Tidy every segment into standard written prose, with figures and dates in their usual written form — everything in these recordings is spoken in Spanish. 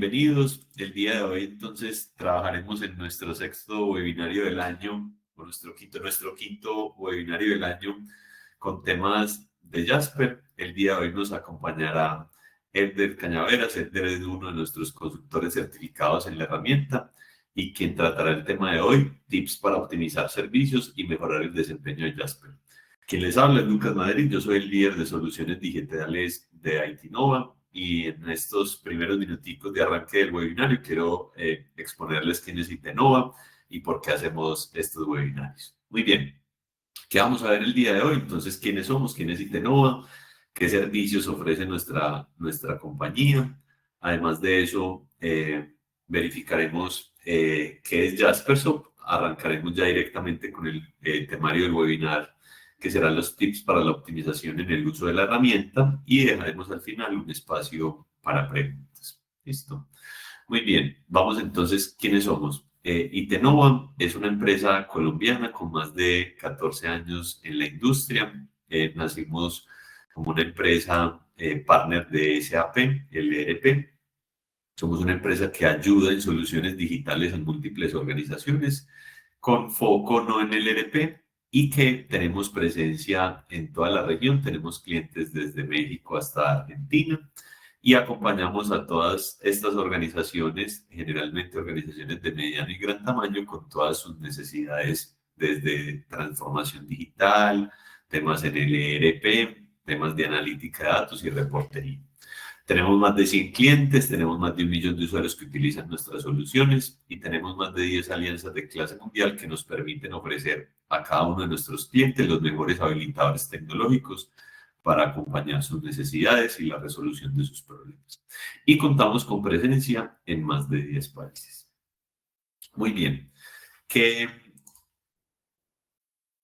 Bienvenidos. El día de hoy entonces trabajaremos en nuestro sexto webinario del año, o nuestro quinto webinario del año con temas de Jasper. El día de hoy nos acompañará Elder Cañaveras. Elder es uno de nuestros consultores certificados en la herramienta y quien tratará el tema de hoy, tips para optimizar servicios y mejorar el desempeño de Jasper. Quien les habla es Lucas Madrid, yo soy el líder de soluciones digitales de IT Nova y en estos primeros minuticos de arranque del webinario quiero exponerles quién es Itenova y por qué hacemos estos webinarios. Muy bien, ¿qué vamos a ver el día de hoy? Entonces, ¿quiénes somos? ¿Quién es Itenova? ¿Qué servicios ofrece nuestra compañía? Además de eso, verificaremos qué es Jaspersoft. Arrancaremos ya directamente con el temario del webinar, que serán los tips para la optimización en el uso de la herramienta, y dejaremos al final un espacio para preguntas. ¿Listo? Muy bien, vamos entonces, ¿quiénes somos? Itenova es una empresa colombiana con más de 14 años en la industria. Nacimos como una empresa partner de SAP, el ERP. Somos una empresa que ayuda en soluciones digitales en múltiples organizaciones, con foco no en el ERP, y que tenemos presencia en toda la región. Tenemos clientes desde México hasta Argentina y acompañamos a todas estas organizaciones, generalmente organizaciones de mediano y gran tamaño, con todas sus necesidades desde transformación digital, temas en el ERP, temas de analítica de datos y reportería. Tenemos más de 100 clientes, tenemos más de 1 millón de usuarios que utilizan nuestras soluciones y tenemos más de 10 alianzas de clase mundial que nos permiten ofrecer a cada uno de nuestros clientes los mejores habilitadores tecnológicos para acompañar sus necesidades y la resolución de sus problemas. Y contamos con presencia en más de 10 países. Muy bien. ¿Qué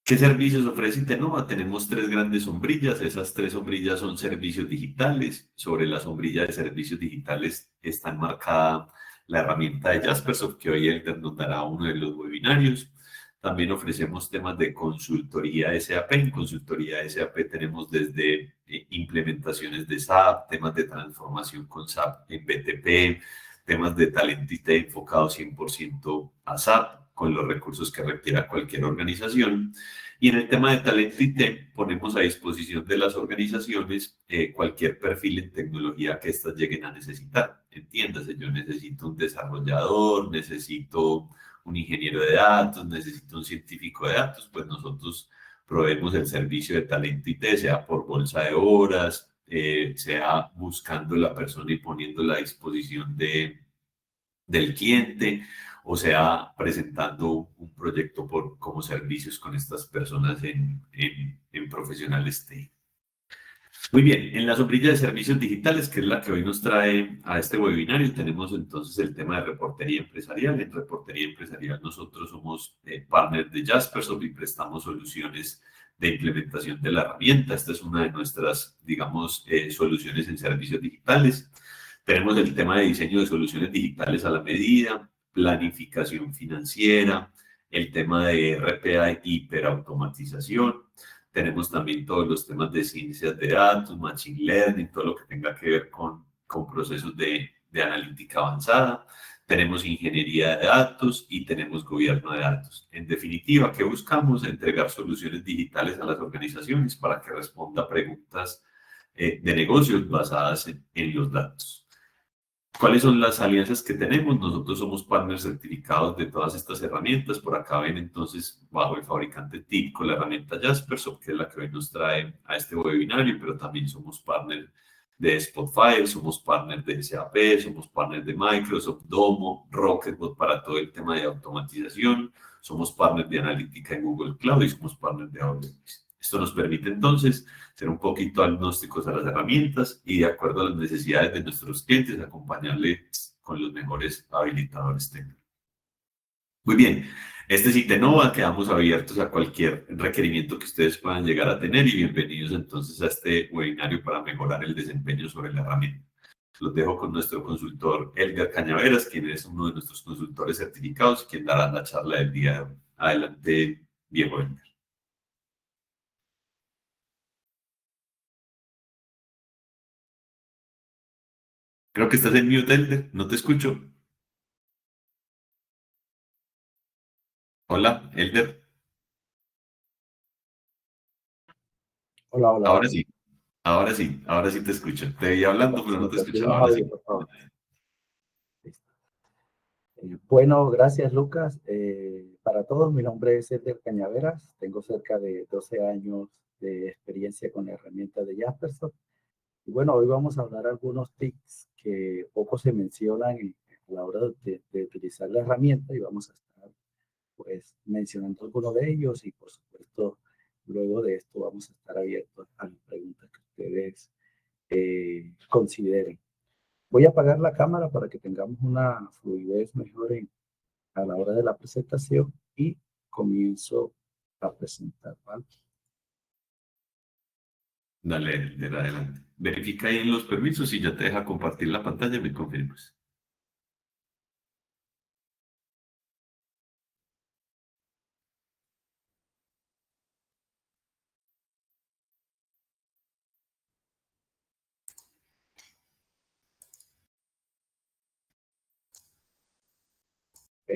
servicios ofrece Itenova? Tenemos 3 grandes sombrillas. Esas 3 sombrillas son servicios digitales. Sobre la sombrilla de servicios digitales está enmarcada la herramienta de Jaspersoft, que hoy Elder nos dará uno de los webinarios. También ofrecemos temas de consultoría SAP. En consultoría SAP tenemos desde implementaciones de SAP, temas de transformación con SAP en BTP, temas de talento IT enfocados 100% a SAP, con los recursos que requiera cualquier organización. Y en el tema de talento IT, ponemos a disposición de las organizaciones cualquier perfil en tecnología que éstas lleguen a necesitar. Entiéndase, yo necesito un desarrollador, necesito un ingeniero de datos, necesito un científico de datos, pues nosotros proveemos el servicio de talento IT, sea por bolsa de horas, sea buscando la persona y poniéndola a disposición del cliente, o sea, presentando un proyecto como servicios con estas personas en profesionales TI. Muy bien, en la sombrilla de servicios digitales, que es la que hoy nos trae a este webinario, tenemos entonces el tema de reportería empresarial. En reportería empresarial nosotros somos partners de Jaspersoft y prestamos soluciones de implementación de la herramienta. Esta es una de nuestras, digamos, soluciones en servicios digitales. Tenemos el tema de diseño de soluciones digitales a la medida, planificación financiera, el tema de RPA y hiperautomatización. Tenemos también todos los temas de ciencias de datos, machine learning, todo lo que tenga que ver con procesos de analítica avanzada. Tenemos ingeniería de datos y tenemos gobierno de datos. En definitiva, ¿qué buscamos? Entregar soluciones digitales a las organizaciones para que responda a preguntas de negocios basadas en los datos. ¿Cuáles son las alianzas que tenemos? Nosotros somos partners certificados de todas estas herramientas. Por acá ven entonces bajo el fabricante TIBCO la herramienta Jaspersoft, que es la que hoy nos trae a este webinario, pero también somos partners de Spotfire, somos partners de SAP, somos partners de Microsoft, Domo, Rocketbot para todo el tema de automatización, somos partners de analítica en Google Cloud y somos partners de AWS. Esto nos permite entonces ser un poquito agnósticos a las herramientas y de acuerdo a las necesidades de nuestros clientes, acompañarles con los mejores habilitadores técnicos. Muy bien, este es Itenova, quedamos abiertos a cualquier requerimiento que ustedes puedan llegar a tener y bienvenidos entonces a este webinario para mejorar el desempeño sobre la herramienta. Los dejo con nuestro consultor Elgar Cañaveras, quien es uno de nuestros consultores certificados, quien dará la charla del día de hoy. Adelante, viejo Elgar. Creo que estás en mute, Elder. No te escucho. Hola, Elder. Hola, hola, Ahora hola. sí, ahora sí te escucho. Te veía Bueno, hablando, pero si no me te escuchaba. confirmas Ahora audio, sí. por favor. Listo. Bueno, gracias, Lucas. Para todos, mi nombre es Eder Cañaveras. Tengo cerca de 12 años de experiencia con la herramienta de Jaspersoft. Y bueno, hoy vamos a hablar algunos tips que poco se mencionan a la hora de utilizar la herramienta y vamos a estar pues mencionando algunos de ellos y por supuesto luego de esto vamos a estar abiertos a las preguntas que ustedes consideren. Voy a apagar la cámara para que tengamos una fluidez mejor a la hora de la presentación y comienzo a presentar, ¿vale? Dale, Elder, adelante. Verifica ahí en los permisos y ya te deja compartir la pantalla y me confirmas.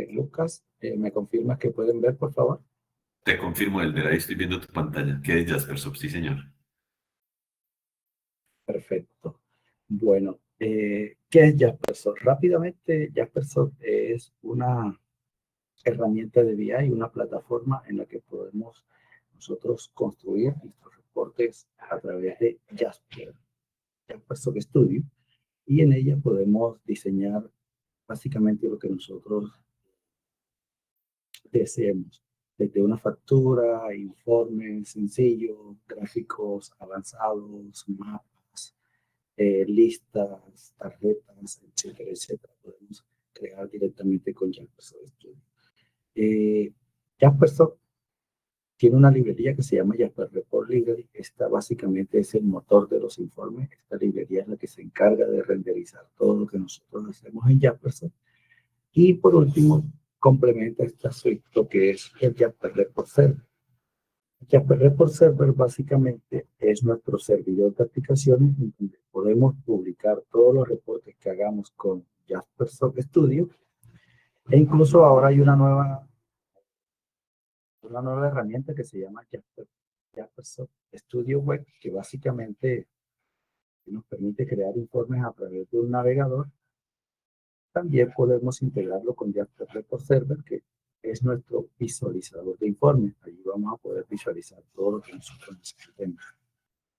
Lucas, ¿me confirmas que pueden ver, por favor? Te confirmo, Elder. Ahí estoy viendo tu pantalla. ¿Qué es Jaspersoft? Sí, señor. Perfecto. Bueno, ¿qué es Jaspersoft? Rápidamente, Jaspersoft es una herramienta de BI, una plataforma en la que podemos nosotros construir nuestros reportes a través de Jaspersoft Studio, y en ella podemos diseñar básicamente lo que nosotros deseemos, desde una factura, informes sencillos, gráficos avanzados, mapas, listas, tarjetas, etcétera, etcétera. Podemos crear directamente con Jaspersoft Studio. Jaspersoft tiene una librería que se llama Jasper Report Library. Esta básicamente es el motor de los informes. Esta librería es la que se encarga de renderizar todo lo que nosotros hacemos en Jaspersoft. Y por último, complementa esta suite lo que es el Jasper Report Server. El Jasper Report Server básicamente es nuestro servidor de aplicaciones en donde podemos publicar todos los reportes que hagamos con Jaspersoft Studio. E incluso ahora hay una nueva herramienta que se llama Jaspersoft Studio Web, que básicamente nos permite crear informes a través de un navegador. También podemos integrarlo con Jasper Report Server, que es nuestro visualizador de informes. Allí vamos a poder visualizar todo lo que nosotros necesitemos.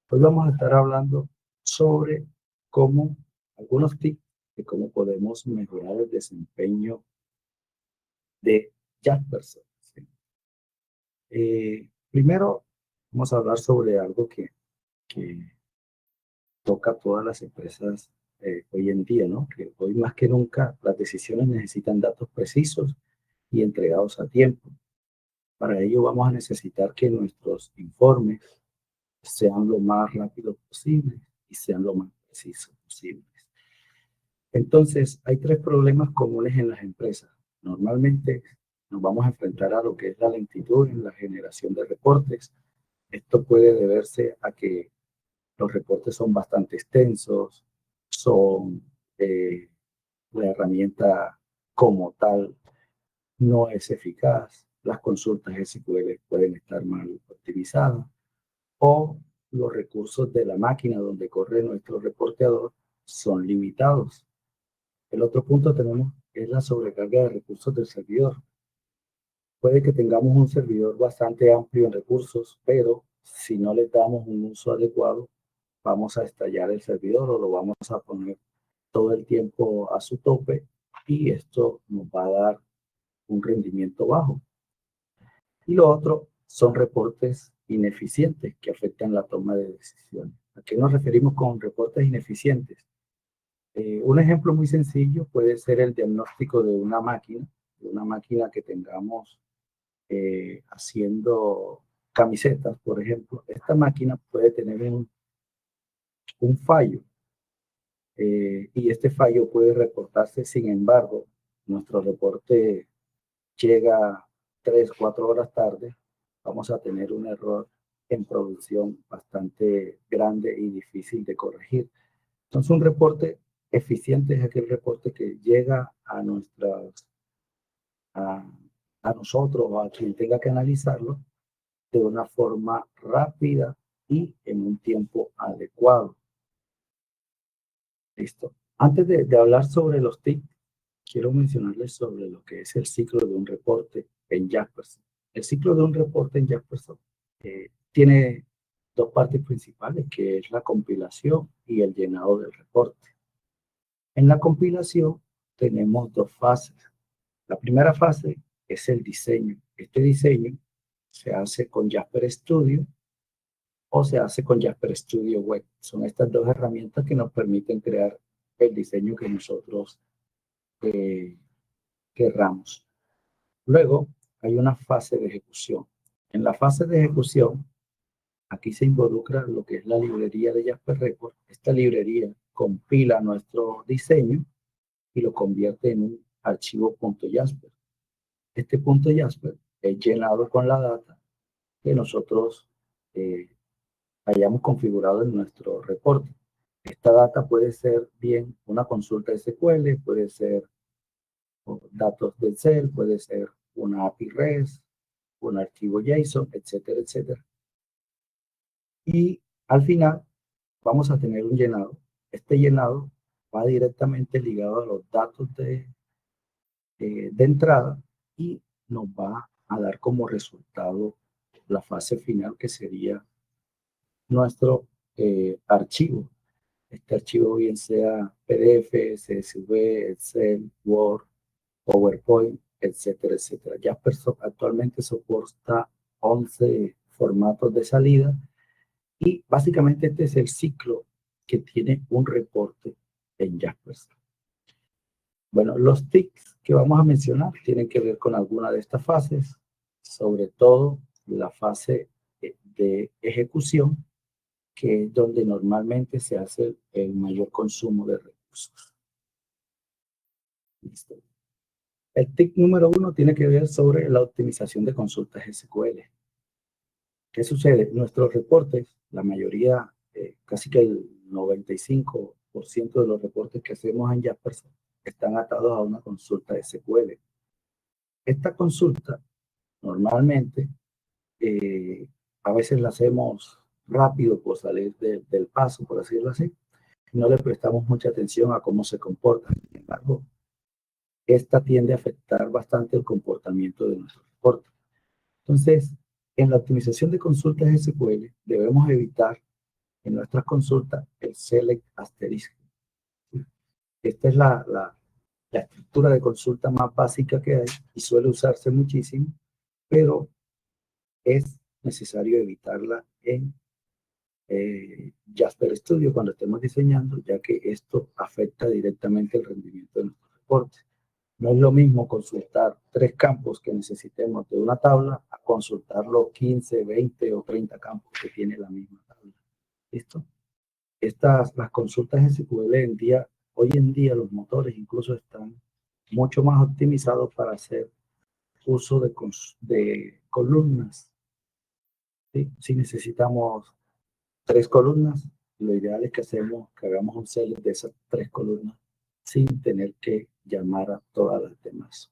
Hoy vamos a estar hablando sobre cómo, algunos tips de cómo podemos mejorar el desempeño de Jaspersoft. ¿Sí? Primero, vamos a hablar sobre algo que toca a todas las empresas hoy en día, ¿no? Que hoy más que nunca las decisiones necesitan datos precisos y entregados a tiempo. Para ello vamos a necesitar que nuestros informes sean lo más rápidos posible y sean lo más precisos posibles. Entonces, hay tres problemas comunes en las empresas. Normalmente nos vamos a enfrentar a lo que es la lentitud en la generación de reportes. Esto puede deberse a que los reportes son bastante extensos, son la herramienta como tal no es eficaz, las consultas SQL pueden estar mal optimizadas o los recursos de la máquina donde corre nuestro reporteador son limitados. El otro punto tenemos es la sobrecarga de recursos del servidor. Puede que tengamos un servidor bastante amplio en recursos, pero si no le damos un uso adecuado, vamos a estallar el servidor o lo vamos a poner todo el tiempo a su tope y esto nos va a dar un rendimiento bajo. Y lo otro son reportes ineficientes que afectan la toma de decisiones. ¿A qué nos referimos con reportes ineficientes? Un ejemplo muy sencillo puede ser el diagnóstico de una máquina que tengamos haciendo camisetas, por ejemplo. Esta máquina puede tener un fallo y este fallo puede reportarse. Sin embargo, nuestro reporte llega 3, 4 horas tarde, vamos a tener un error en producción bastante grande y difícil de corregir. Entonces, un reporte eficiente es aquel reporte que llega a a, a nosotros o a quien tenga que analizarlo de una forma rápida y en un tiempo adecuado. Listo. Antes de hablar sobre los TIC, quiero mencionarles sobre lo que es el ciclo de un reporte en Jasperson. El ciclo de un reporte en Jasperson tiene dos partes principales, que es la compilación y el llenado del reporte. En la compilación tenemos dos fases. La primera fase es el diseño. Este diseño se hace con Jasper Studio o se hace con Jasper Studio Web. Son estas dos herramientas que nos permiten crear el diseño que nosotros querramos. Luego hay una fase de ejecución. En la fase de ejecución, aquí se involucra lo que es la librería de Jasper Report. Esta librería compila nuestro diseño y lo convierte en un archivo .jasper. Este .jasper es llenado con la data que nosotros hayamos configurado en nuestro reporte. Esta data puede ser bien una consulta SQL, puede ser datos del Excel, puede ser una API REST, un archivo JSON, etcétera, etcétera. Y al final vamos a tener un llenado. Este llenado va directamente ligado a los datos de entrada y nos va a dar como resultado la fase final, que sería nuestro archivo. Este archivo bien sea PDF, CSV, Excel, Word, PowerPoint, etcétera, etcétera. Jasper actualmente soporta 11 formatos de salida y básicamente este es el ciclo que tiene un reporte en Jasper. Bueno, los tics que vamos a mencionar tienen que ver con alguna de estas fases, sobre todo la fase de ejecución, que es donde normalmente se hace el mayor consumo de recursos. Listo. El TIC número 1 tiene que ver sobre la optimización de consultas SQL. ¿Qué sucede? Nuestros reportes, la mayoría, casi que el 95% de los reportes que hacemos en Jasper están atados a una consulta SQL. Esta consulta, normalmente, a veces la hacemos rápido por salir del paso, por decirlo así. No le prestamos mucha atención a cómo se comporta. Sin embargo, esta tiende a afectar bastante el comportamiento de nuestro reporte. Entonces, en la optimización de consultas SQL, debemos evitar en nuestras consultas el select asterisco. Esta es la estructura de consulta más básica que hay y suele usarse muchísimo, pero es necesario evitarla en Jasper Studio cuando estemos diseñando, ya que esto afecta directamente el rendimiento de nuestro reporte. No es lo mismo consultar 3 campos que necesitemos de una tabla a consultar los 15, 20 o 30 campos que tiene la misma tabla. ¿Listo? Las consultas SQL hoy en día los motores incluso están mucho más optimizados para hacer uso de columnas. ¿Sí? Si necesitamos 3 columnas, lo ideal es que hagamos un select de esas 3 columnas sin tener que llamar a todas las demás.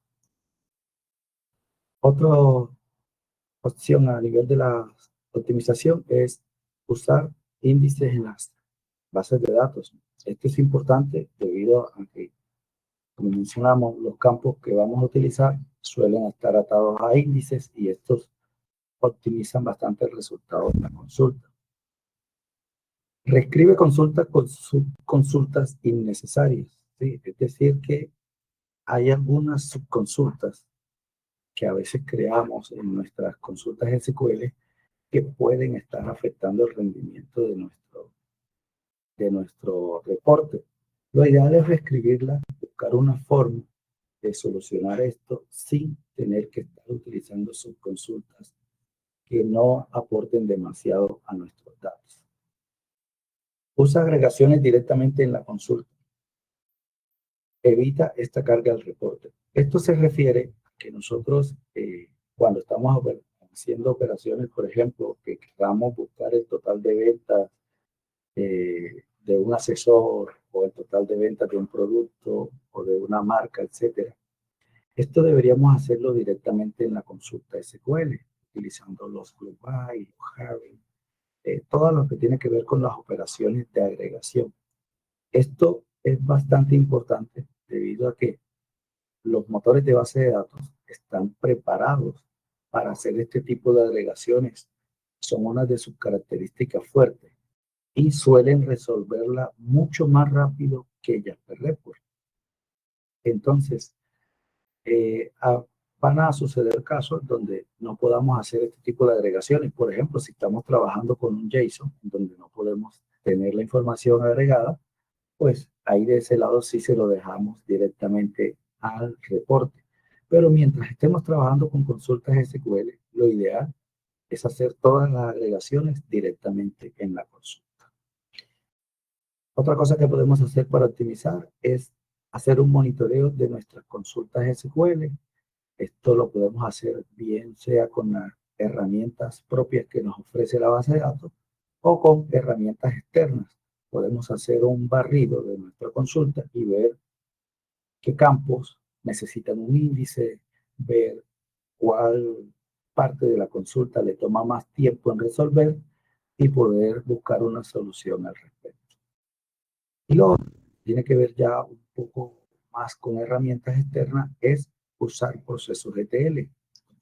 Otra opción a nivel de la optimización es usar índices en las bases de datos. Esto es importante debido a que, como mencionamos, los campos que vamos a utilizar suelen estar atados a índices y estos optimizan bastante el resultado de la consulta. Reescribe consultas con subconsultas innecesarias, ¿sí? Es decir, que hay algunas subconsultas que a veces creamos en nuestras consultas SQL que pueden estar afectando el rendimiento de nuestro reporte. Lo ideal es reescribirla, buscar una forma de solucionar esto sin tener que estar utilizando subconsultas que no aporten demasiado a nuestros datos. Usa agregaciones directamente en la consulta. Evita esta carga al reporte. Esto se refiere a que nosotros, cuando estamos haciendo operaciones, por ejemplo, que queramos buscar el total de ventas de un asesor o el total de ventas de un producto o de una marca, etcétera. Esto deberíamos hacerlo directamente en la consulta SQL, utilizando los group by, los having, todo lo que tiene que ver con las operaciones de agregación. Esto es bastante importante debido a que los motores de base de datos están preparados para hacer este tipo de agregaciones. Son una de sus características fuertes y suelen resolverla mucho más rápido que Jasper Report. Entonces, eh, a, van a suceder casos donde no podamos hacer este tipo de agregaciones. Por ejemplo, si estamos trabajando con un JSON, donde no podemos tener la información agregada, pues ahí de ese lado sí se lo dejamos directamente al reporte. Pero mientras estemos trabajando con consultas SQL, lo ideal es hacer todas las agregaciones directamente en la consulta. Otra cosa que podemos hacer para optimizar es hacer un monitoreo de nuestras consultas SQL. Esto lo podemos hacer bien sea con las herramientas propias que nos ofrece la base de datos o con herramientas externas. Podemos hacer un barrido de nuestra consulta y ver qué campos necesitan un índice, ver cuál parte de la consulta le toma más tiempo en resolver y poder buscar una solución al respecto. Y lo otro, tiene que ver ya un poco más con herramientas externas, es usar procesos ETL.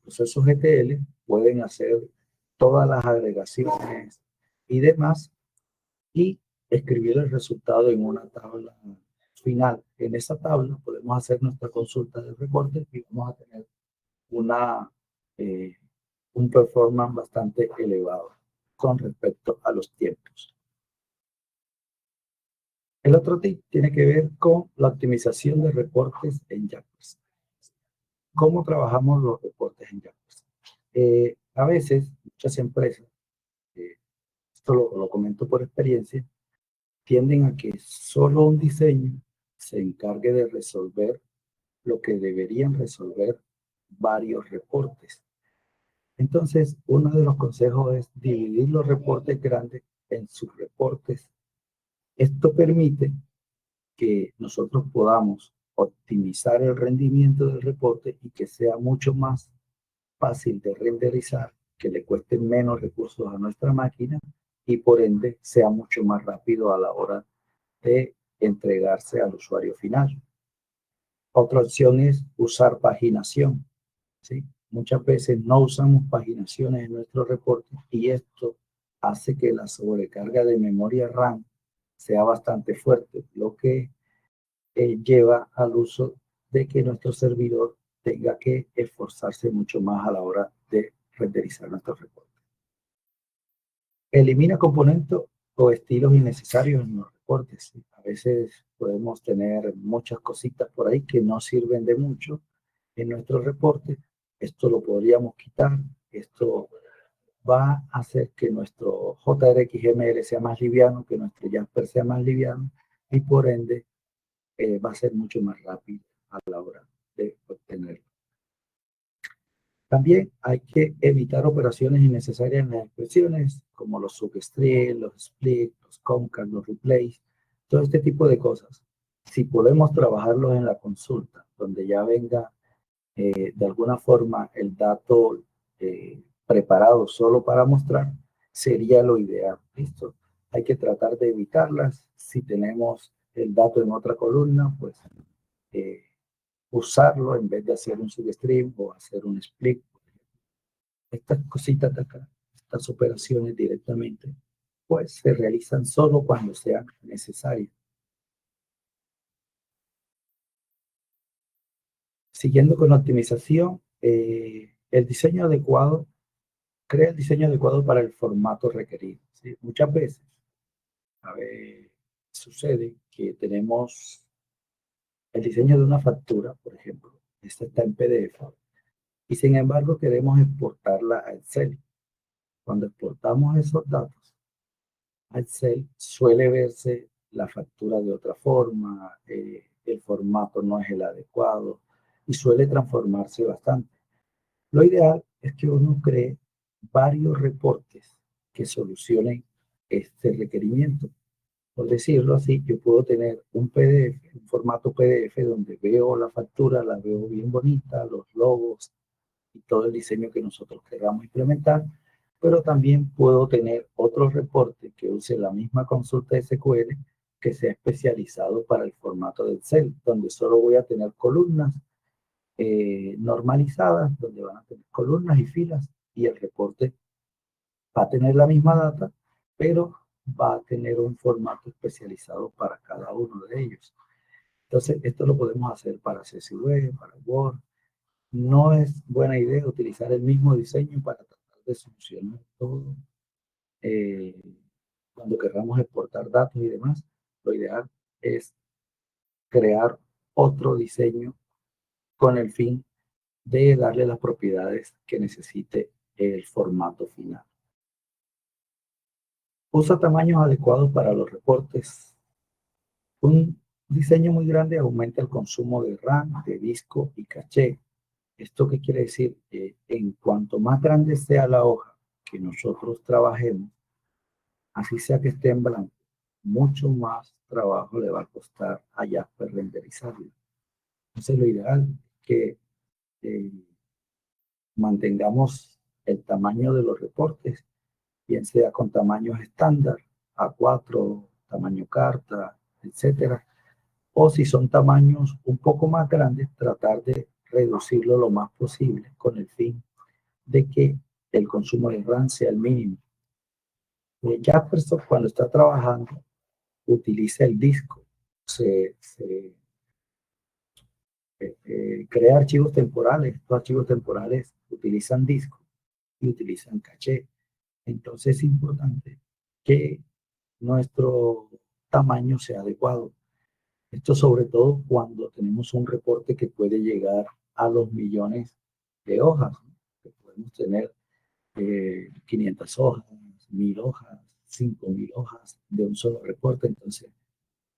Procesos ETL pueden hacer todas las agregaciones y demás y escribir el resultado en una tabla final. En esa tabla podemos hacer nuestra consulta de reporte y vamos a tener una, eh, un performance bastante elevado con respecto a los tiempos. El otro tip tiene que ver con la optimización de reportes en Jaspers. ¿Cómo trabajamos los reportes en Jaspers? A veces, muchas empresas, esto lo comento por experiencia, tienden a que solo un diseño se encargue de resolver lo que deberían resolver varios reportes. Entonces, uno de los consejos es dividir los reportes grandes en subreportes. Esto permite que nosotros podamos optimizar el rendimiento del reporte y que sea mucho más fácil de renderizar, que le cueste menos recursos a nuestra máquina y por ende sea mucho más rápido a la hora de entregarse al usuario final. Otra opción es usar paginación, ¿sí? Muchas veces no usamos paginaciones en nuestros reportes y esto hace que la sobrecarga de memoria RAM sea bastante fuerte, lo que lleva al uso de que nuestro servidor tenga que esforzarse mucho más a la hora de renderizar nuestros reportes. Elimina componentes o estilos innecesarios en los reportes. A veces podemos tener muchas cositas por ahí que no sirven de mucho en nuestros reportes. Esto lo podríamos quitar. Esto va a hacer que nuestro JRXML sea más liviano, que nuestro Jasper sea más liviano y por ende va a ser mucho más rápido a la hora de obtenerlo. También hay que evitar operaciones innecesarias en las expresiones, como los substring, los split, los concat, los replace, todo este tipo de cosas. Si podemos trabajarlos en la consulta, donde ya venga de alguna forma el dato preparado solo para mostrar, sería lo ideal. ¿Listo? Hay que tratar de evitarlas. Si tenemos el dato en otra columna, pues usarlo en vez de hacer un substring o hacer un split. Estas cositas de acá, estas operaciones directamente, pues se realizan solo cuando sean necesarias. Siguiendo con la optimización, el diseño adecuado, crea el diseño adecuado para el formato requerido, ¿sí? Muchas veces, a ver, sucede que tenemos el diseño de una factura, por ejemplo, esta está en PDF, y sin embargo queremos exportarla a Excel. Cuando exportamos esos datos a Excel, suele verse la factura de otra forma, el formato no es el adecuado y suele transformarse bastante. Lo ideal es que uno cree varios reportes que solucionen este requerimiento. Por decirlo así, yo puedo tener un PDF, un formato PDF donde veo la factura, la veo bien bonita, los logos y todo el diseño que nosotros queramos implementar, pero también puedo tener otro reporte que use la misma consulta SQL que sea especializado para el formato de Excel, donde solo voy a tener columnas normalizadas, donde van a tener columnas y filas, y el reporte va a tener la misma data, pero va a tener un formato especializado para cada uno de ellos. Entonces, esto lo podemos hacer para CSV, para Word. No es buena idea utilizar el mismo diseño para tratar de solucionar todo. Eh, Cuando queramos exportar datos y demás, lo ideal es crear otro diseño con el fin de darle las propiedades que necesite el formato final. Usa tamaños adecuados para los reportes. Un diseño muy grande aumenta el consumo de RAM, de disco y caché. ¿Esto qué quiere decir? En cuanto más grande sea la hoja que nosotros trabajemos, así sea que esté en blanco, mucho más trabajo le va a costar a Jasper renderizarlo. Entonces lo ideal es que eh, mantengamos el tamaño de los reportes, bien sea con tamaños estándar, A4, tamaño carta, etcétera, o si son tamaños un poco más grandes, tratar de reducirlo lo más posible con el fin de que el consumo de RAM sea el mínimo. Jaspersoft cuando está trabajando utiliza el disco, se crea archivos temporales. Estos archivos temporales utilizan disco y utilizan caché. Entonces es importante que nuestro tamaño sea adecuado. Esto sobre todo cuando tenemos un reporte que puede llegar a los millones de hojas, ¿no? Que podemos tener 500 hojas, 1000 hojas, 5000 hojas de un solo reporte. Entonces,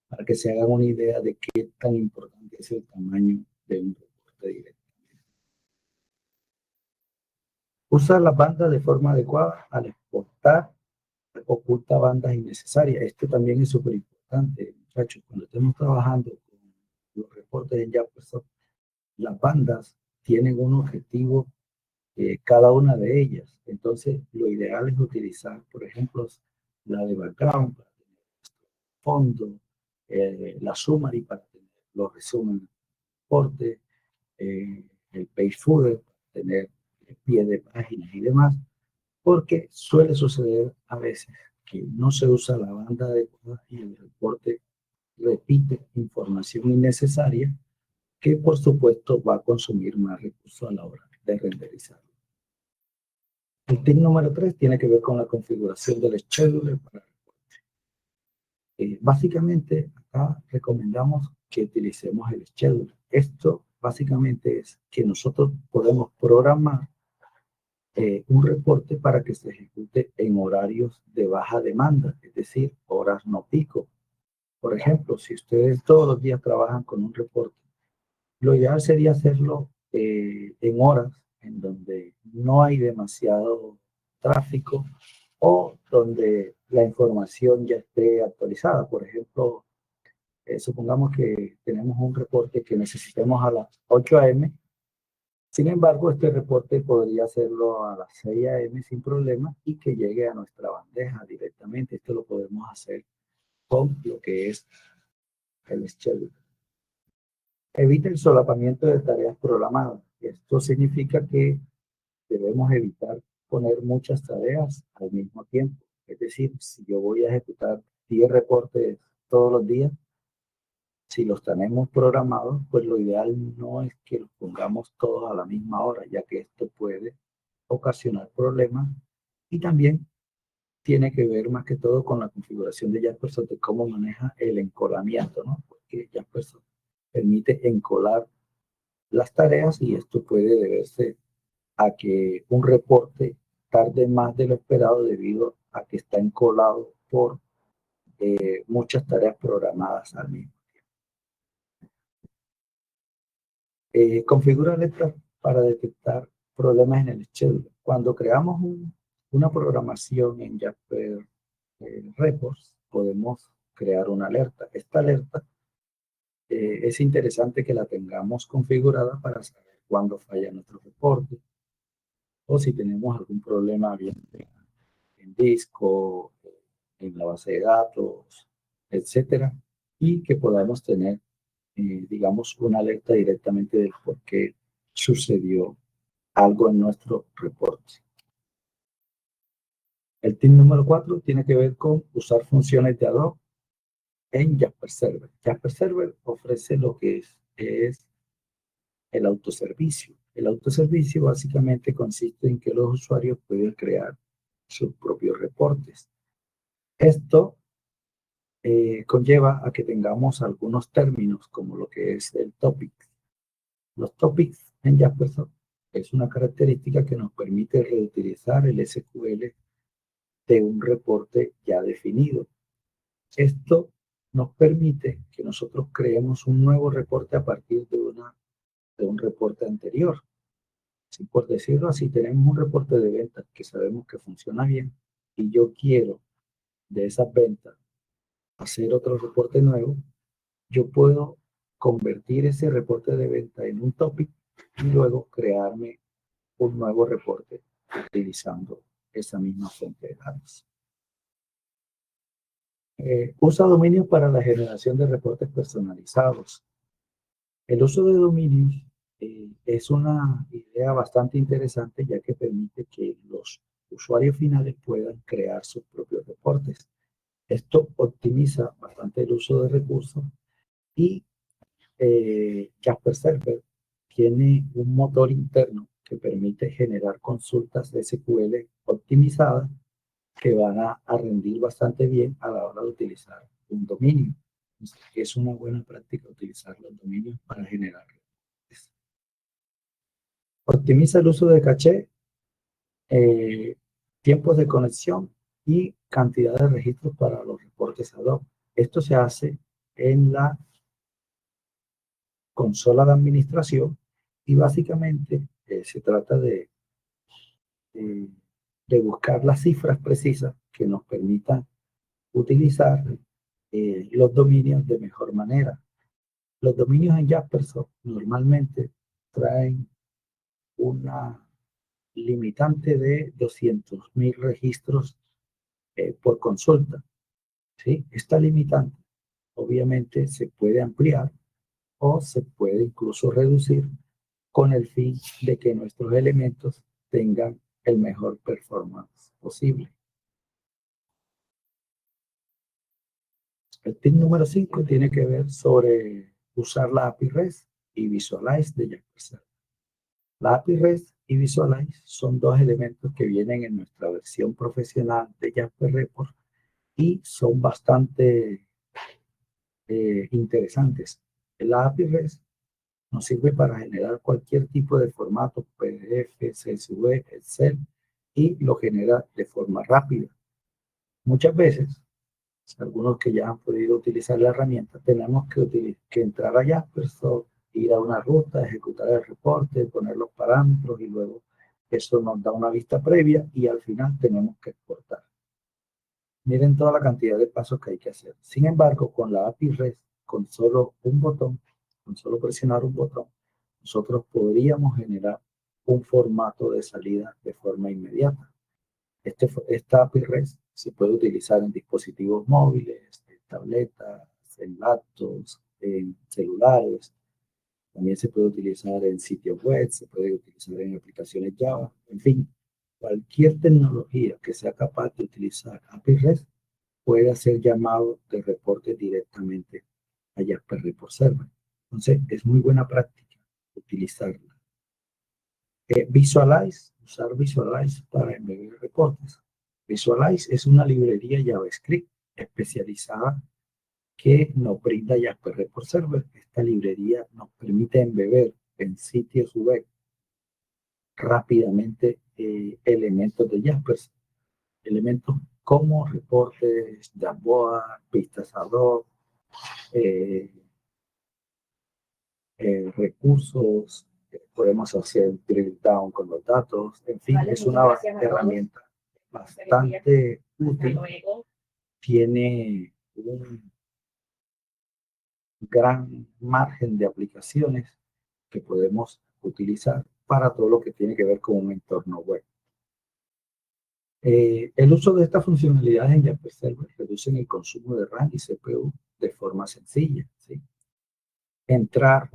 para que se hagan una idea de qué tan importante es el tamaño de un reporte directo. Usa las bandas de forma adecuada al exportar, oculta bandas innecesarias. Esto también es súper importante, muchachos. Cuando estemos trabajando con los reportes en Jaspersoft, las bandas tienen un objetivo, cada una de ellas. Entonces, lo ideal es utilizar, por ejemplo, la de background para tener fondo, la summary para tener los resúmenes de reporte, el page footer para tener el pie de páginas y demás, porque suele suceder a veces que no se usa la banda adecuada y el reporte repite información innecesaria que por supuesto va a consumir más recursos a la hora de renderizar. El tip número 3 tiene que ver con la configuración del scheduler para básicamente acá recomendamos que utilicemos el scheduler. Esto básicamente es que nosotros podemos programar un reporte para que se ejecute en horarios de baja demanda, es decir, horas no pico. Por ejemplo, si ustedes todos los días trabajan con un reporte, lo ideal sería hacerlo en horas en donde no hay demasiado tráfico o donde la información ya esté actualizada. Por ejemplo, supongamos que tenemos un reporte que necesitemos a las 8 a.m. Sin embargo, este reporte podría hacerlo a las 6 a.m. sin problema y que llegue a nuestra bandeja directamente. Esto lo podemos hacer con lo que es el schedule. Evita el solapamiento de tareas programadas. Esto significa que debemos evitar poner muchas tareas al mismo tiempo. Es decir, si yo voy a ejecutar 10 reportes todos los días, si los tenemos programados, pues lo ideal no es que los pongamos todos a la misma hora, ya que esto puede ocasionar problemas y también tiene que ver más que todo con la configuración de Jaspersoft, de cómo maneja el encolamiento, ¿no? Porque Jaspersoft permite encolar las tareas y esto puede deberse a que un reporte tarde más de lo esperado debido a que está encolado por muchas tareas programadas al mismo. Configura letras para detectar problemas en el schedule. Cuando creamos una programación en Jasper Reports, podemos crear una alerta. Esta alerta es interesante que la tengamos configurada para saber cuándo falla nuestro reporte o si tenemos algún problema bien en disco, en la base de datos, etcétera, y que podamos tener, digamos, una alerta directamente del por qué sucedió algo en nuestro reporte. El tip número 4 tiene que ver con usar funciones de ad hoc en Jasper Server. Jasper Server ofrece lo que es el autoservicio. El autoservicio básicamente consiste en que los usuarios pueden crear sus propios reportes. Esto conlleva a que tengamos algunos términos como lo que es el topic. Los topics en Jasper es una característica que nos permite reutilizar el SQL de un reporte ya definido. Esto nos permite que nosotros creemos un nuevo reporte a partir de un reporte anterior. Si por decirlo así, tenemos un reporte de ventas que sabemos que funciona bien y yo quiero de esas ventas hacer otro reporte nuevo, yo puedo convertir ese reporte de venta en un topic y luego crearme un nuevo reporte utilizando esa misma fuente de datos. Usa dominios para la generación de reportes personalizados. El uso de dominios es una idea bastante interesante ya que permite que los usuarios finales puedan crear sus propios reportes. Esto optimiza bastante el uso de recursos y Jasper Server tiene un motor interno que permite generar consultas de SQL optimizadas que van a rendir bastante bien a la hora de utilizar un dominio. Entonces, es una buena práctica utilizar los dominios para generar reportes. Optimiza el uso de caché, tiempos de conexión y cantidad de registros para los reportes ad hoc. Esto se hace en la consola de administración y básicamente se trata de buscar las cifras precisas que nos permitan utilizar los dominios de mejor manera. Los dominios en Jaspersoft normalmente traen una limitante de 200.000 registros por consulta. ¿Sí? Esta limitante obviamente se puede ampliar o se puede incluso reducir con el fin de que nuestros elementos tengan el mejor performance posible. El tip número 5 tiene que ver sobre usar la API REST y Visualize de Jasper. La API REST y Visualize son dos elementos que vienen en nuestra versión profesional de Jasper Report y son bastante interesantes. La API REST nos sirve para generar cualquier tipo de formato, PDF, CSV, Excel, y lo genera de forma rápida. Muchas veces, algunos que ya han podido utilizar la herramienta, tenemos que entrar a Jaspersoft, ir a una ruta, ejecutar el reporte, poner los parámetros y luego eso nos da una vista previa y al final tenemos que exportar. Miren toda la cantidad de pasos que hay que hacer. Sin embargo, con la API REST, con solo un botón, con solo presionar un botón, nosotros podríamos generar un formato de salida de forma inmediata. Esta API REST se puede utilizar en dispositivos móviles, en tabletas, en laptops, en celulares. También se puede utilizar en sitios web, se puede utilizar en aplicaciones Java. En fin, cualquier tecnología que sea capaz de utilizar API REST puede hacer llamado de reporte directamente a Jasper Report Server. Entonces, es muy buena práctica utilizarla. Visualize, usar Visualize para enviar reportes. Visualize es una librería JavaScript especializada que nos brinda Jasper Report Server. Esta librería nos permite embeber en sitios web rápidamente elementos de Jasper, elementos como reportes, dashboard, pistas ad hoc, recursos, podemos hacer drill down con los datos, en fin, es una herramienta bastante útil, tiene un gran margen de aplicaciones que podemos utilizar para todo lo que tiene que ver con un entorno web. El uso de estas funcionalidades en Jasper Server reduce el consumo de RAM y CPU de forma sencilla, ¿sí? Entrar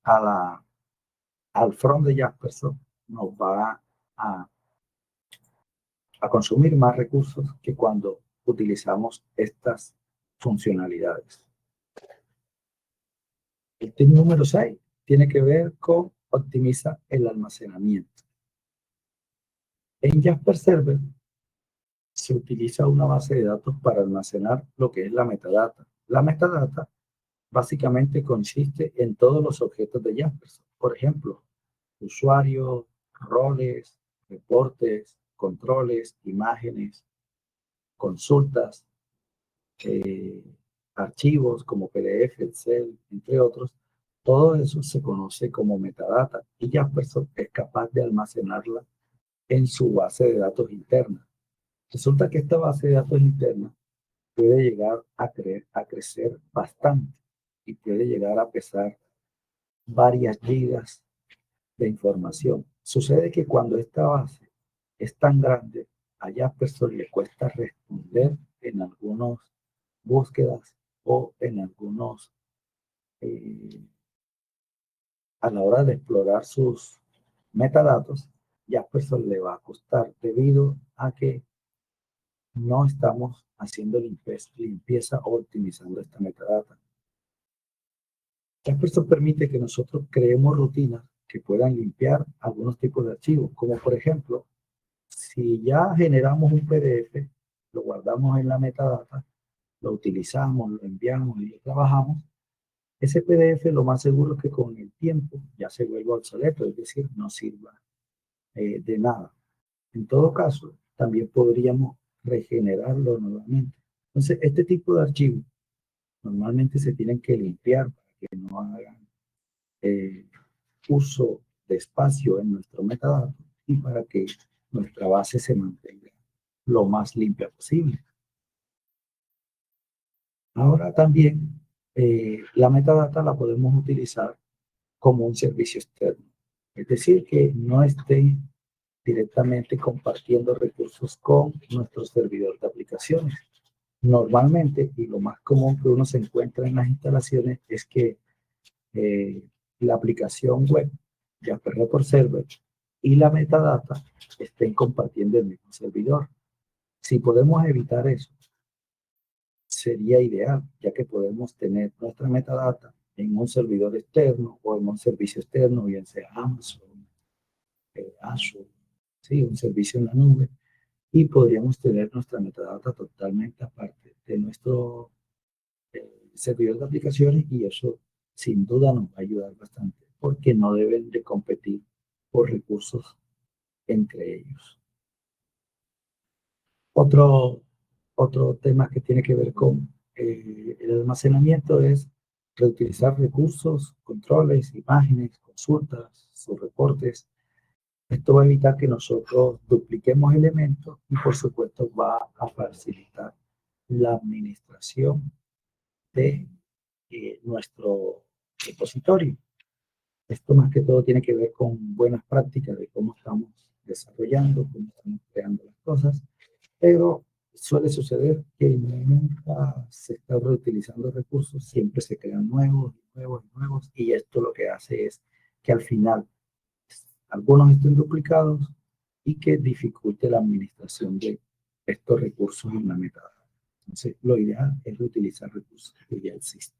al front de Jaspersoft nos va a consumir más recursos que cuando utilizamos estas funcionalidades. El tip número 6 tiene que ver con optimizar el almacenamiento. En Jasper Server se utiliza una base de datos para almacenar lo que es la metadata. La metadata básicamente consiste en todos los objetos de Jasper. Por ejemplo, usuarios, roles, reportes, controles, imágenes, consultas, archivos como PDF, Excel, entre otros. Todo eso se conoce como metadata y Jaspersoft es capaz de almacenarla en su base de datos interna. Resulta que esta base de datos interna puede llegar a crecer bastante y puede llegar a pesar varias gigas de información. Sucede que cuando esta base es tan grande, a Jaspersoft le cuesta responder en algunas búsquedas o en algunos, a la hora de explorar sus metadatos, Jaspersoft le va a costar debido a que no estamos haciendo limpieza o optimizando esta metadata. Jaspersoft permite que nosotros creemos rutinas que puedan limpiar algunos tipos de archivos, como por ejemplo, si ya generamos un PDF, lo guardamos en la metadata, lo utilizamos, lo enviamos y lo trabajamos, ese PDF lo más seguro es que con el tiempo ya se vuelva obsoleto, es decir, no sirva de nada. En todo caso, también podríamos regenerarlo nuevamente. Entonces, este tipo de archivos normalmente se tienen que limpiar para que no hagan uso de espacio en nuestro metadato y para que nuestra base se mantenga lo más limpia posible. Ahora también la metadata la podemos utilizar como un servicio externo. Es decir, que no esté directamente compartiendo recursos con nuestro servidor de aplicaciones. Normalmente, y lo más común que uno se encuentra en las instalaciones es que la aplicación web, Jasper Report Server, y la metadata estén compartiendo el mismo servidor. Si podemos evitar eso, sería ideal, ya que podemos tener nuestra metadata en un servidor externo o en un servicio externo, bien sea Amazon, Azure, ¿sí? Un servicio en la nube, y podríamos tener nuestra metadata totalmente aparte de nuestro servidor de aplicaciones y eso sin duda nos va a ayudar bastante porque no deben de competir por recursos entre ellos. Otro tema que tiene que ver con el almacenamiento es reutilizar recursos, controles, imágenes, consultas, sus reportes. Esto va a evitar que nosotros dupliquemos elementos y por supuesto va a facilitar la administración de nuestro repositorio. Esto más que todo tiene que ver con buenas prácticas de cómo estamos desarrollando, cómo estamos creando las cosas, pero suele suceder que nunca se está reutilizando recursos, siempre se crean nuevos, nuevos, nuevos, y esto lo que hace es que al final algunos estén duplicados y que dificulte la administración de estos recursos en la metadata. Entonces, lo ideal es reutilizar recursos que ya existen.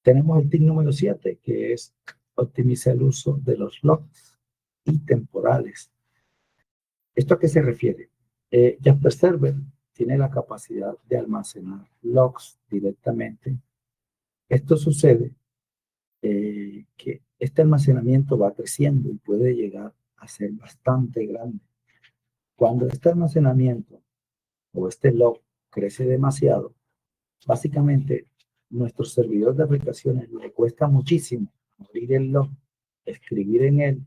Tenemos el tip número 7, que es optimizar el uso de los logs y temporales. ¿Esto a qué se refiere? Jasper Server tiene la capacidad de almacenar logs directamente. Esto sucede que este almacenamiento va creciendo y puede llegar a ser bastante grande. Cuando este almacenamiento o este log crece demasiado, básicamente nuestro servidor de aplicaciones le cuesta muchísimo abrir el log, escribir en él,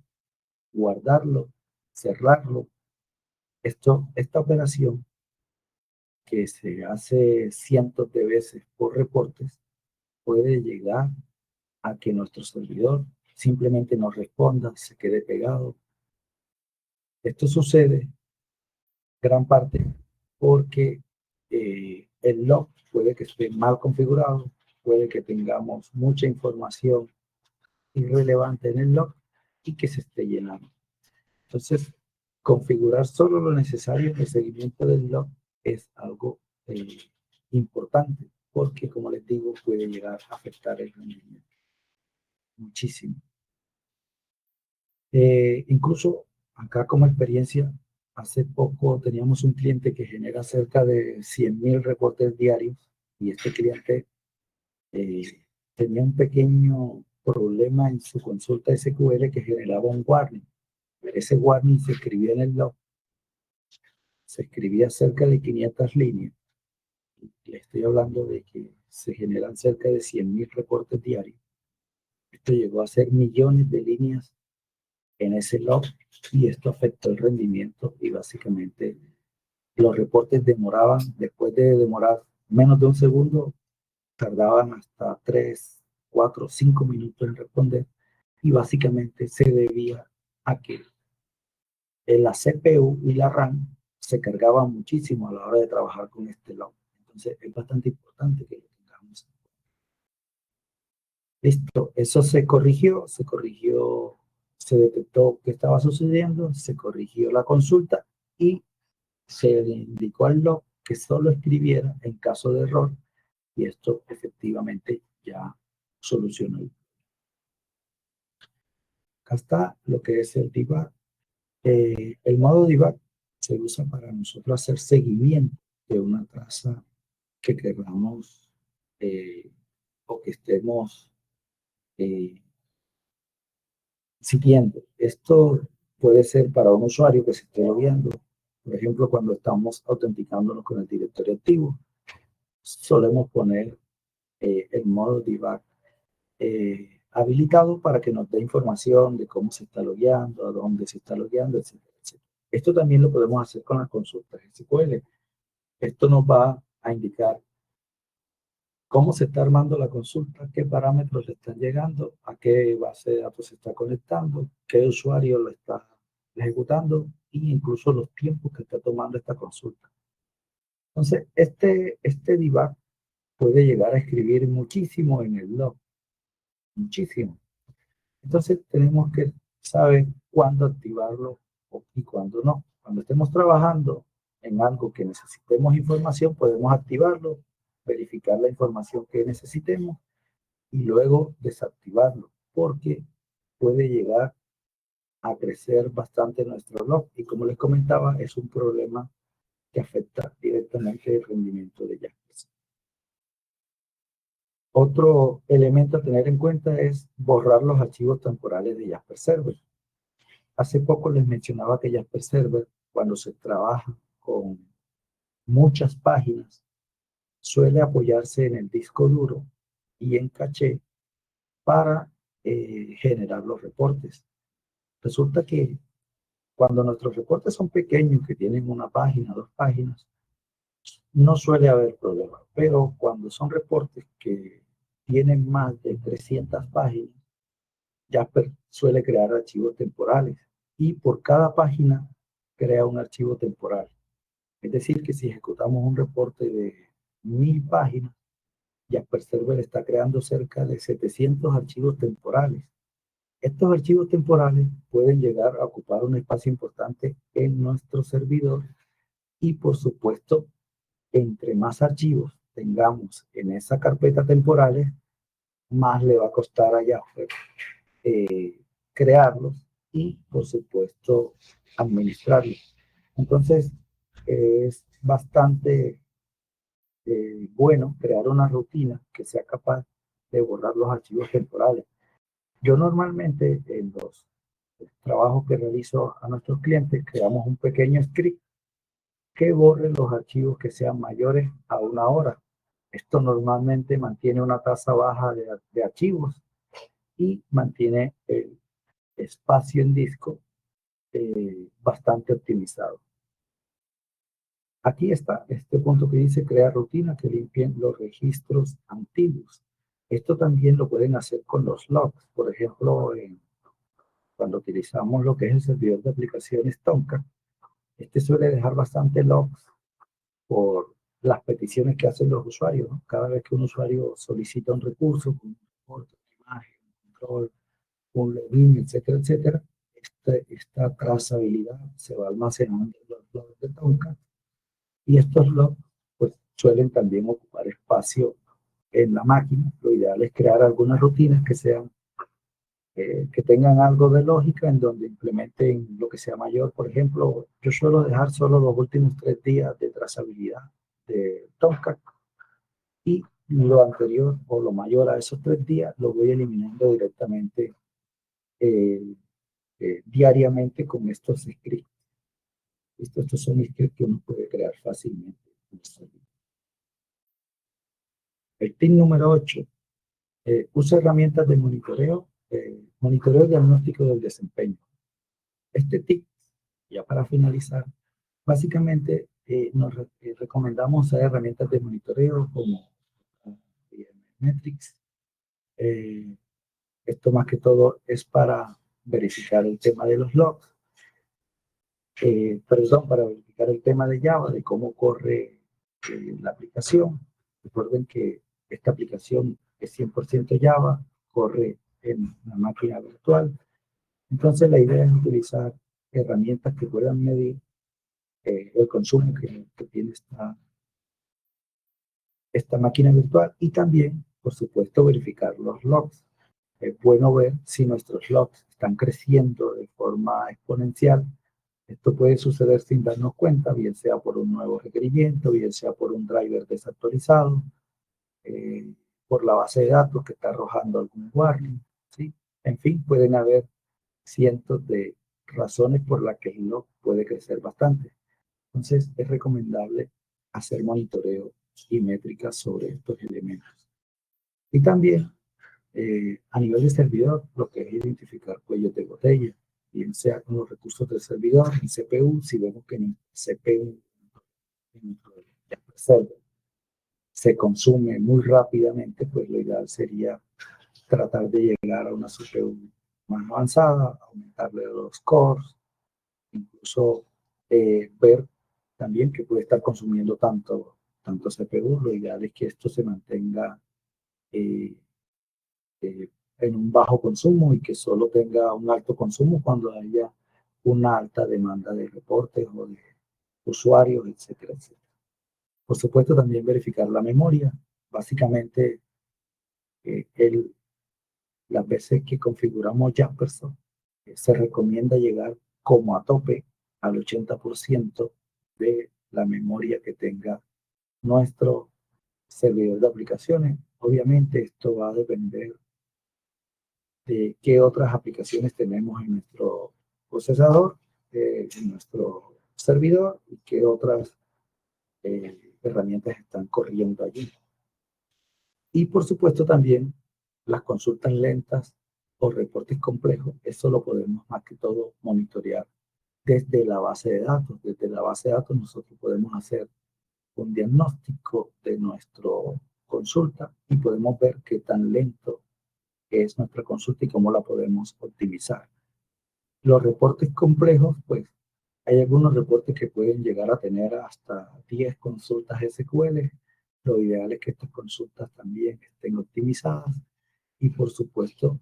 guardarlo, cerrarlo. Esta operación que se hace cientos de veces por reportes, puede llegar a que nuestro servidor simplemente no responda, se quede pegado. Esto sucede gran parte porque el log puede que esté mal configurado, puede que tengamos mucha información irrelevante en el log y que se esté llenando. Entonces, configurar solo lo necesario en el seguimiento del log es algo importante porque, como les digo, puede llegar a afectar el rendimiento muchísimo. Incluso acá como experiencia, hace poco teníamos un cliente que genera cerca de 100.000 reportes diarios y este cliente eh, tenía un pequeño problema en su consulta SQL que generaba un warning. Ese warning se escribía en el log, se escribía cerca de 500 líneas. Le estoy hablando de que se generan cerca de 100.000 reportes diarios. Esto llegó a ser millones de líneas en ese log y esto afectó el rendimiento y básicamente los reportes demoraban, después de demorar menos de un segundo, tardaban hasta 3, 4, 5 minutos en responder y básicamente se debía a que la CPU y la RAM se cargaban muchísimo a la hora de trabajar con este log. Entonces es bastante importante que lo tengamos. Listo, eso se corrigió, se detectó qué estaba sucediendo, se corrigió la consulta y se le indicó al log que solo escribiera en caso de error y esto efectivamente ya solucionó. Acá está lo que es el debug. El modo debug se usa para nosotros hacer seguimiento de una traza que queramos o que estemos siguiendo. Esto puede ser para un usuario que se esté logueando. Por ejemplo, cuando estamos autenticándonos con el directorio activo, solemos poner el modo debug habilitado para que nos dé información de cómo se está logueando, a dónde se está logueando, etcétera, etcétera. Esto también lo podemos hacer con las consultas SQL. Esto nos va a indicar cómo se está armando la consulta, qué parámetros le están llegando, a qué base de datos se está conectando, qué usuario lo está ejecutando e incluso los tiempos que está tomando esta consulta. Entonces, este debug puede llegar a escribir muchísimo en el log, muchísimo. Entonces, tenemos que saber cuándo activarlo y cuándo no. Cuando estemos trabajando en algo que necesitemos información, podemos activarlo, verificar la información que necesitemos y luego desactivarlo, porque puede llegar a crecer bastante nuestro log. Y como les comentaba, es un problema que afecta directamente el rendimiento de Jasper. Otro elemento a tener en cuenta es borrar los archivos temporales de Jasper Server. Hace poco les mencionaba que Jasper Server, cuando se trabaja con muchas páginas, suele apoyarse en el disco duro y en caché para generar los reportes. Resulta que cuando nuestros reportes son pequeños, que tienen una página, 2 páginas, no suele haber problema. Pero cuando son reportes que tienen más de 300 páginas, Jasper suele crear archivos temporales y por cada página crea un archivo temporal. Es decir, que si ejecutamos un reporte de 1000 páginas, Jasper Server está creando cerca de 700 archivos temporales. Estos archivos temporales pueden llegar a ocupar un espacio importante en nuestro servidor y, por supuesto, entre más archivos tengamos en esa carpeta temporales, más le va a costar a Jasper crearlos y, por supuesto, administrarlos. Entonces, es bastante bueno crear una rutina que sea capaz de borrar los archivos temporales. Yo normalmente en los trabajos que realizo a nuestros clientes creamos un pequeño script que borre los archivos que sean mayores a 1 hora. Esto normalmente mantiene una tasa baja de archivos y mantiene el espacio en disco bastante optimizado. Aquí está este punto que dice crear rutinas que limpien los registros antiguos. Esto también lo pueden hacer con los logs. Por ejemplo, cuando utilizamos lo que es el servidor de aplicaciones Tomcat, este suele dejar bastante logs por las peticiones que hacen los usuarios, ¿no? Cada vez que un usuario solicita un recurso, un reporte, una imagen, un control, un login, etcétera, etcétera, esta trazabilidad se va almacenando en los logs de Tomcat y estos logs pues, suelen también ocupar espacio en la máquina. Lo ideal es crear algunas rutinas que sean que tengan algo de lógica en donde implementen lo que sea mayor. Por ejemplo, yo suelo dejar solo los últimos 3 días de trazabilidad de Tomcat y lo anterior o lo mayor a esos 3 días lo voy eliminando directamente eh, diariamente con estos scripts. Estos son scripts que uno puede crear fácilmente. El tip número 8. Usa herramientas de monitoreo diagnóstico del desempeño. Este tip, ya para finalizar, básicamente nos recomendamos usar herramientas de monitoreo como Metrics. Esto más que todo es para verificar el tema de los logs, para verificar el tema de Java, de cómo corre la aplicación. Recuerden que esta aplicación es 100% Java, corre en una máquina virtual. Entonces la idea es utilizar herramientas que puedan medir el consumo que tiene esta máquina virtual y también, por supuesto, verificar los logs. Es bueno ver si nuestros logs están creciendo de forma exponencial. Esto puede suceder sin darnos cuenta, bien sea por un nuevo requerimiento, bien sea por un driver desactualizado, por la base de datos que está arrojando algún warning, ¿sí? En fin, pueden haber cientos de razones por las que el log puede crecer bastante. Entonces, es recomendable hacer monitoreo y métricas sobre estos elementos. Y también, a nivel de servidor, lo que es identificar cuellos de botella, bien sea con los recursos del servidor, en CPU, si vemos que en el CPU, en el server, se consume muy rápidamente, pues lo ideal sería tratar de llegar a una CPU más avanzada, aumentarle los cores, incluso ver también que puede estar consumiendo tanto CPU. Lo ideal es que esto se mantenga eh, en un bajo consumo y que solo tenga un alto consumo cuando haya una alta demanda de reportes o de usuarios, etcétera, etcétera. Por supuesto, también verificar la memoria. Básicamente, las veces que configuramos Jasperson, se recomienda llegar como a tope al 80% de la memoria que tenga nuestro servidor de aplicaciones. Obviamente esto va a depender de qué otras aplicaciones tenemos en nuestro procesador, en nuestro servidor y qué otras herramientas están corriendo allí. Y por supuesto también las consultas lentas o reportes complejos, eso lo podemos más que todo monitorear desde la base de datos. Desde la base de datos nosotros podemos hacer un diagnóstico de nuestra consulta y podemos ver qué tan lento es nuestra consulta y cómo la podemos optimizar. Los reportes complejos, pues hay algunos reportes que pueden llegar a tener hasta 10 consultas SQL. Lo ideal es que estas consultas también estén optimizadas y por supuesto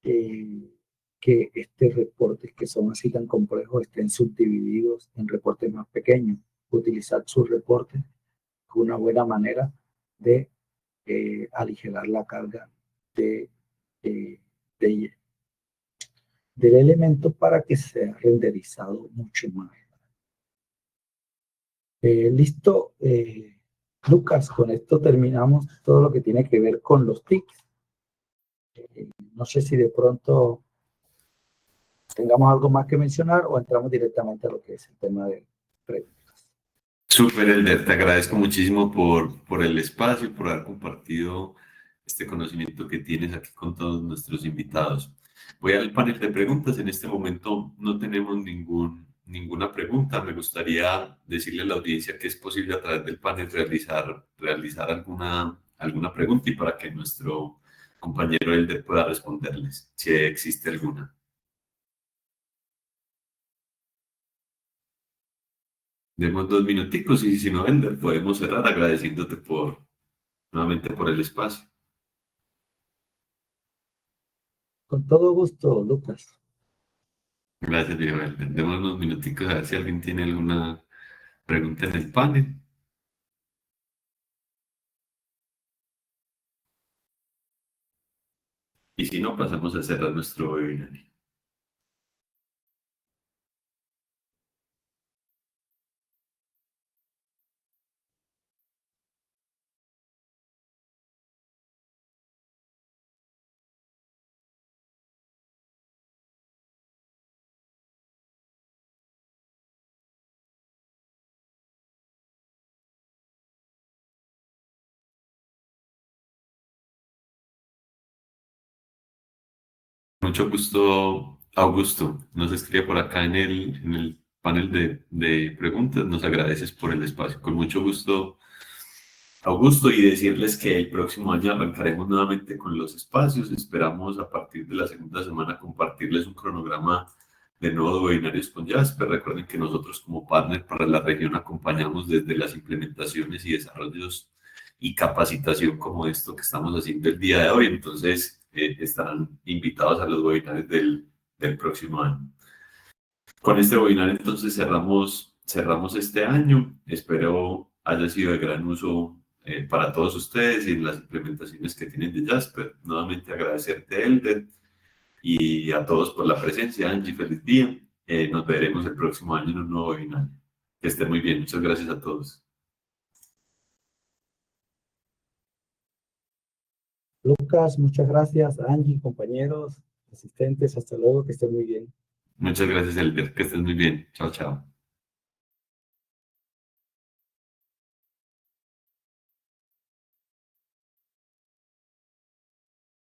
que estos reportes que son así tan complejos estén subdivididos en reportes más pequeños. Utilizar sus reportes es una buena manera de aligerar la carga de, eh, de, del elemento para que sea renderizado mucho más. Listo, Lucas, con esto terminamos todo lo que tiene que ver con los tics. No sé si de pronto tengamos algo más que mencionar o entramos directamente a lo que es el tema de preguntas. Súper, Elder, te agradezco muchísimo por el espacio, por haber compartido este conocimiento que tienes aquí con todos nuestros invitados. Voy al panel de preguntas. En este momento no tenemos ninguna pregunta, me gustaría decirle a la audiencia que es posible a través del panel realizar alguna pregunta y para que nuestro compañero Elder pueda responderles, si existe alguna. Demos 2 minuticos y si no, Elder, podemos cerrar agradeciéndote nuevamente por el espacio. Con todo gusto, Lucas. Gracias, Diego Elder. Demos unos minuticos a ver si alguien tiene alguna pregunta en el panel. Y si no, pasamos a cerrar nuestro webinar. Mucho gusto, Augusto. Nos escribe por acá en el panel de preguntas. Nos agradeces por el espacio. Con mucho gusto, Augusto, y decirles que el próximo año arrancaremos nuevamente con los espacios. Esperamos a partir de la segunda semana compartirles un cronograma de nuevos webinarios con Jasper. Recuerden que nosotros como partner para la región acompañamos desde las implementaciones y desarrollos y capacitación como esto que estamos haciendo el día de hoy. Entonces, estarán invitados a los webinarios del próximo año. Con este webinar entonces cerramos este año. Espero haya sido de gran uso para todos ustedes y en las implementaciones que tienen de Jasper. Nuevamente agradecerte, Elder, y a todos por la presencia. Angie, feliz día. Nos veremos el próximo año en un nuevo webinar. Que estén muy bien. Muchas gracias a todos. Lucas, muchas gracias. Angie, compañeros, asistentes, hasta luego, que estén muy bien. Muchas gracias, Elder. Que estés muy bien. Chao, chao.